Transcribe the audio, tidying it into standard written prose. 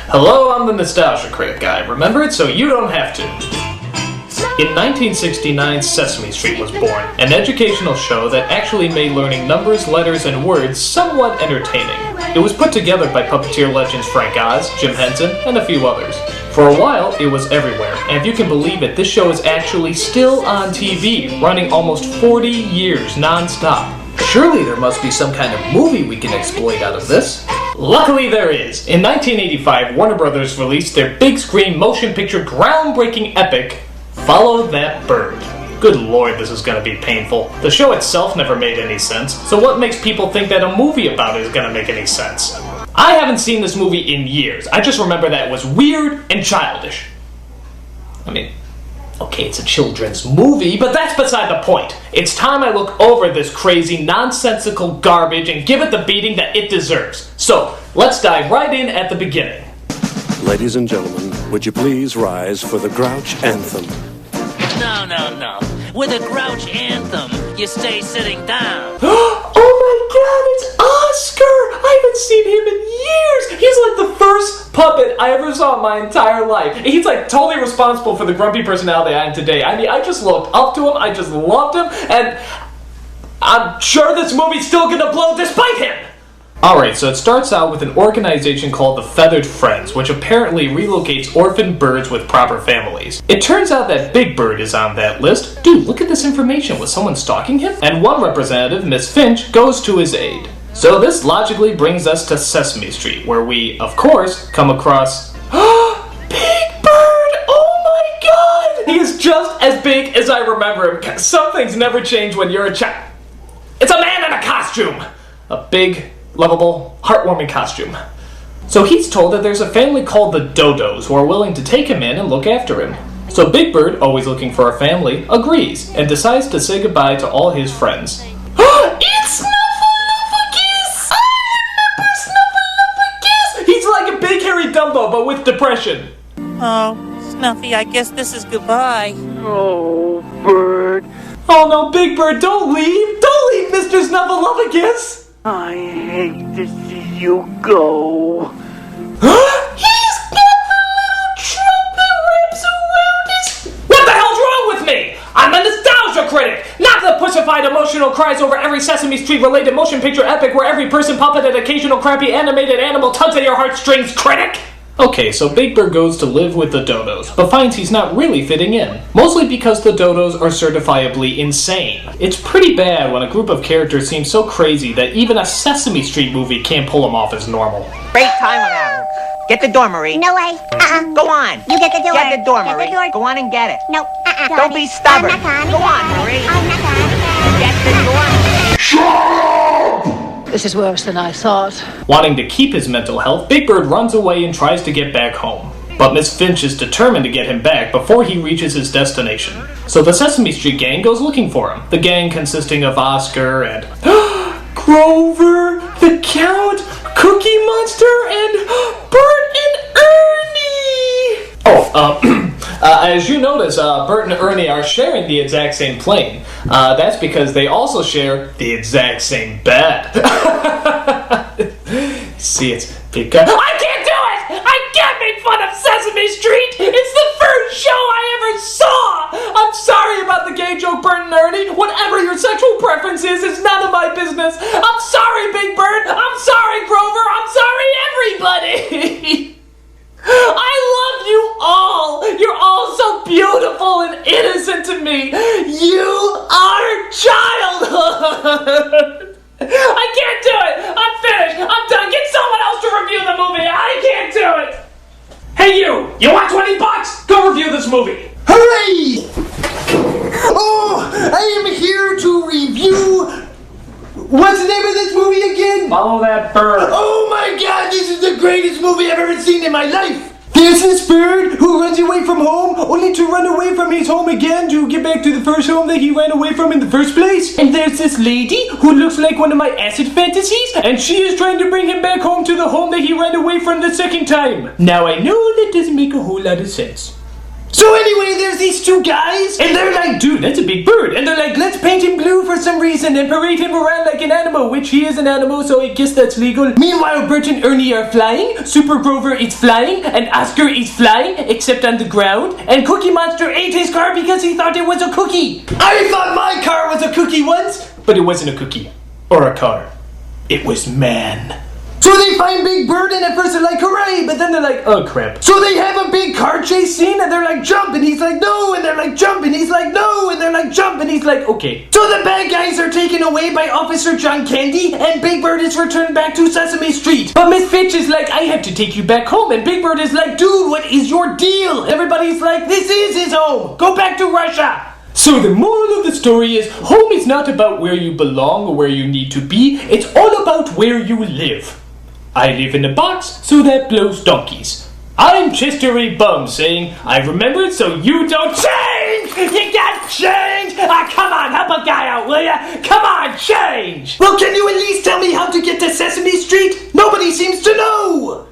Hello, I'm the Nostalgia Critic guy. Remember it so you don't have to. In 1969, Sesame Street was born, an educational show that actually made learning numbers, letters, and words somewhat entertaining. It was put together by puppeteer legends Frank Oz, Jim Henson, and a few others. For a while, it was everywhere, and if you can believe it, this show is actually still on TV, running almost 40 years non-stop. Surely there must be some kind of movie we can exploit out of this. Luckily there is. In 1985, Warner Brothers released their big-screen motion picture groundbreaking epic, Follow That Bird. Good lord, this is gonna be painful. The show itself never made any sense, so what makes people think that a movie about it is gonna make any sense? I haven't seen this movie in years. I just remember that it was weird and childish. I mean, okay, it's a children's movie, but that's beside the point. It's time I look over this crazy, nonsensical garbage and give it the beating that it deserves. So, let's dive right in at the beginning. Ladies and gentlemen, would you please rise for the Grouch Anthem? No. With a Grouch Anthem, you stay sitting down. Oh my god, it's Oscar! I haven't seen him in years! He's like the first puppet I ever saw in my entire life. He's like totally responsible for the grumpy personality I am today. I mean, I just looked up to him, I just loved him, and I'm sure this movie's still gonna blow despite him! Alright, so it starts out with an organization called the Feathered Friends, which apparently relocates orphan birds with proper families. It turns out that Big Bird is on that list. Dude, look at this information. Was someone stalking him? And one representative, Miss Finch, goes to his aid. So this logically brings us to Sesame Street, where we, of course, come across Big Bird! Oh my god! He is just as big as I remember him. Some things never change when you're a child. It's a man in a costume! A big, lovable, heartwarming costume. So he's told that there's a family called the Dodos who are willing to take him in and look after him. So Big Bird, always looking for a family, agrees and decides to say goodbye to all his friends. It's Snuffleupagus! I remember Snuffleupagus! He's like a big hairy Dumbo but with depression. Oh, Snuffy, I guess this is goodbye. Oh, Bird. Oh no, Big Bird, don't leave! Don't leave, Mr. Snuffleupagus! I hate to see you go. He's got the little trumpet wraps around his... What the hell's wrong with me? I'm a nostalgia critic, not the pussified emotional cries over every Sesame Street related motion picture epic where every person, puppet, and occasional crappy animated animal tugs at your heartstrings critic! Okay, so Big Bird goes to live with the Dodos, but finds he's not really fitting in. Mostly because the Dodos are certifiably insane. It's pretty bad when a group of characters seem so crazy that even a Sesame Street movie can't pull them off as normal. Great time I'm having. Get the door, Marie. No way. Go on. You get the door. Get the door, Get Marie. the door. Go on and get it. No. Don't be stubborn. I'm not Go on, Marie. I'm not gonna. Get the door. This is worse than I thought. Wanting to keep his mental health, Big Bird runs away and tries to get back home. But Miss Finch is determined to get him back before he reaches his destination. So the Sesame Street gang goes looking for him. The gang consisting of Oscar and Grover, the Count, Cookie Monster, and Bert and Ernie! As you notice, Bert and Ernie are sharing the exact same plane. That's because they also share the exact same bed. See, it's because... I can't do it! I can't make fun of Sesame Street! It's the first show I ever saw! I'm sorry about the gay joke, Bert and Ernie. Whatever your sexual preference is none of my business. I'm sorry, Big Bird. I'm sorry, Grover. I'm sorry, everybody. I love you all! You're all so beautiful and innocent to me! You are childhood! I can't do it! I'm finished! I'm done! Get someone else to review the movie! I can't do it! Hey you! You want $20? Go review this movie! Hooray! Oh, I am here to review... What's the name of this movie again? Follow That Bird. Oh my god, this is the greatest movie I've ever seen in my life! There's this bird who runs away from home, only to run away from his home again to get back to the first home that he ran away from in the first place. And there's this lady who looks like one of my acid fantasies, and she is trying to bring him back home to the home that he ran away from the second time. Now I know that doesn't make a whole lot of sense. So anyway, there's these two guys, and they're like, dude, that's a big bird. And they're like, let's paint him blue for some reason and parade him around like an animal, which he is an animal, so I guess that's legal. Meanwhile, Bert and Ernie are flying, Super Grover is flying, and Oscar is flying, except on the ground, and Cookie Monster ate his car because he thought it was a cookie. I thought my car was a cookie once, but it wasn't a cookie. Or a car. It was man. So they find Big Bird, and at first they're like, hooray, but then they're like, oh crap. So they have a big car chase scene, and they're like, jump, and he's like, no, and they're like, jump, and he's like, no, and they're like, jump, and he's like, okay. So the bad guys are taken away by Officer John Candy, and Big Bird is returned back to Sesame Street. But Miss Fitch is like, I have to take you back home, and Big Bird is like, dude, what is your deal? Everybody's like, this is his home, go back to Russia. So the moral of the story is, home is not about where you belong or where you need to be, it's all about where you live. I live in a box, so that blows donkeys. I'm Chester A. Bum saying, I remembered so you don't change! You got change! Ah, come on, help a guy out, will ya? Come on, change! Well, can you at least tell me how to get to Sesame Street? Nobody seems to know!